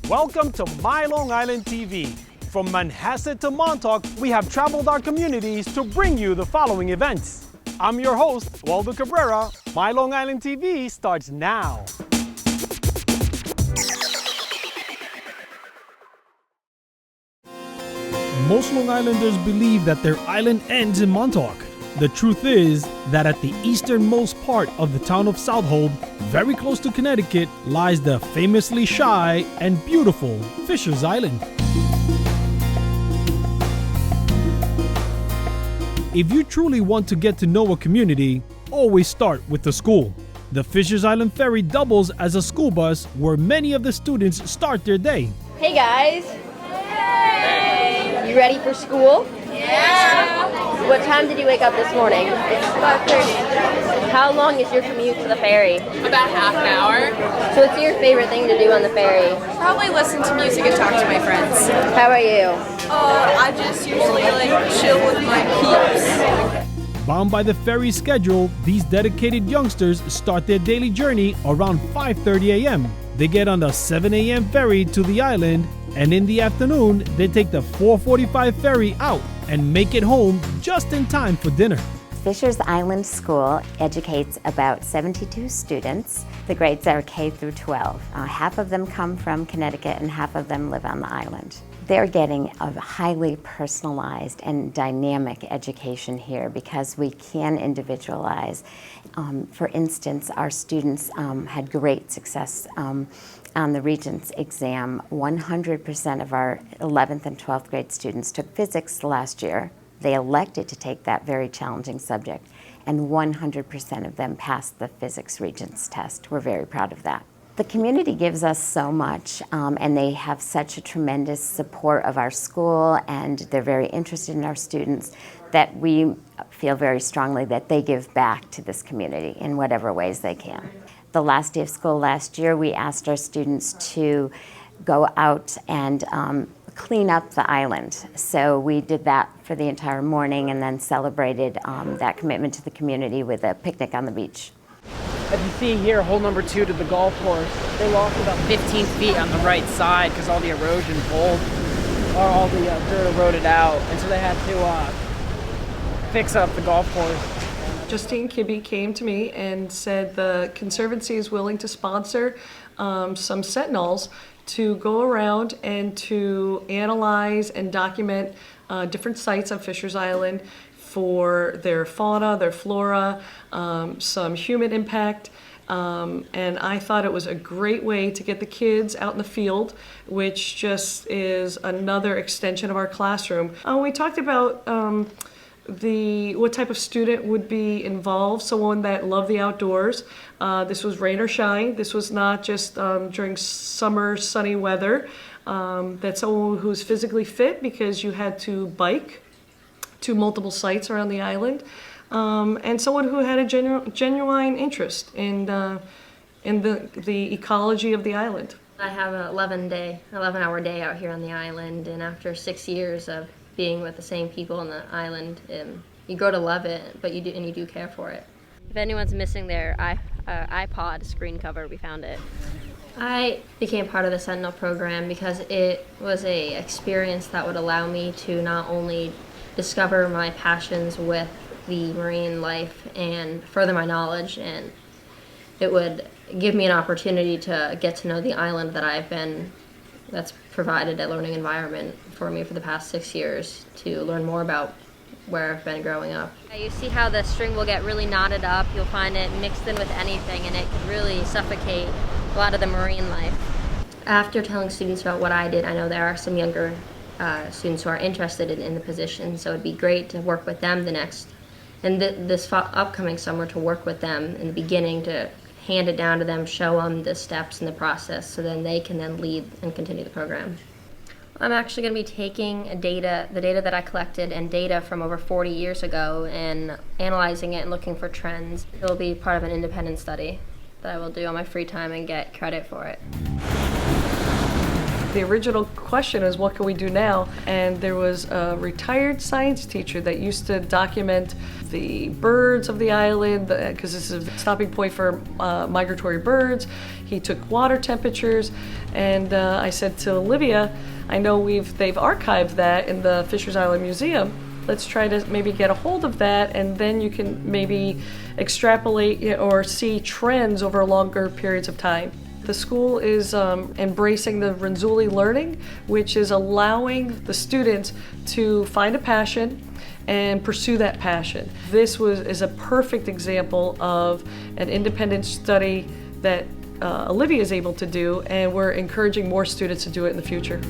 Welcome to MyLITV. From Manhasset to Montauk, we have traveled our communities to bring you the following events. I'm your host, Waldo Cabrera. MyLITV starts now. Most Long Islanders believe that their island ends in Montauk. The truth is that at the easternmost part of the town of Southold, very close to Connecticut, lies the famously shy and beautiful Fisher's Island. If you truly want to get to know a community, always start with the school. The Fisher's Island Ferry doubles as a school bus where many of the students start their day. Hey guys! Hey! You ready for school? Yeah! What time did you wake up this morning? It's 5:30. How long is your commute to the ferry? About half an hour. So what's your favorite thing to do on the ferry? Probably listen to music and talk to my friends. How about you? I just usually chill with my peeps. Bound by the ferry schedule, these dedicated youngsters start their daily journey around 5:30 a.m. They get on the 7 a.m. ferry to the island, and in the afternoon, they take the 4:45 ferry out and make it home just in time for dinner. Fisher's Island School educates about 72 students. The grades are K through 12. Half of them come from Connecticut and half of them live on the island. They're getting a highly personalized and dynamic education here because we can individualize. For instance, our students had great success on the Regents exam. 100% of our 11th and 12th grade students took physics last year. They elected to take that very challenging subject, and 100% of them passed the physics Regents test. We're very proud of that. The community gives us so much, and they have such a tremendous support of our school, and they're very interested in our students that we feel very strongly that they give back to this community in whatever ways they can. The last day of school last year, we asked our students to go out and clean up the island. So we did that for the entire morning and then celebrated that commitment to the community with a picnic on the beach. As you see here, hole number 2 to the golf course, they lost about 15 feet on the right side because all the erosion pulled, or all the dirt eroded out, and so they had to fix up the golf course. Justine Kibbe came to me and said the Conservancy is willing to sponsor some Sentinels to go around and to analyze and document different sites on Fisher's Island for their fauna, their flora, some human impact. And I thought it was a great way to get the kids out in the field, which just is another extension of our classroom. We talked about what type of student would be involved, someone that loved the outdoors. This was rain or shine. This was not just during summer sunny weather. That's someone who's physically fit because you had to bike to multiple sites around the island, and someone who had a genuine interest in the ecology of the island. I have an 11-hour day out here on the island, and after 6 years of being with the same people on the island, you grow to love it, but you do care for it. If anyone's missing their iPod screen cover, we found it. I became part of the Sentinel program because it was an experience that would allow me to not only discover my passions with the marine life and further my knowledge, and it would give me an opportunity to get to know the island that's provided a learning environment for me for the past 6 years to learn more about where I've been growing up. You see how the string will get really knotted up. You'll find it mixed in with anything, and it could really suffocate a lot of the marine life. After telling students about what I did, I know there are some younger students who are interested in the position, so it'd be great to work with them this upcoming summer, to work with them in the beginning, to hand it down to them, show them the steps in the process, so then they can then lead and continue the program. I'm actually going to be taking the data that I collected and data from over 40 years ago and analyzing it and looking for trends. It'll be part of an independent study that I will do on my free time and get credit for it. The original question was, what can we do now? And there was a retired science teacher that used to document the birds of the island, because this is a stopping point for migratory birds. He took water temperatures, and I said to Olivia, I know they've archived that in the Fisher's Island Museum. Let's try to maybe get a hold of that, and then you can maybe extrapolate or see trends over longer periods of time. The school is embracing the Renzulli learning, which is allowing the students to find a passion and pursue that passion. This is a perfect example of an independent study that Olivia is able to do, and we're encouraging more students to do it in the future.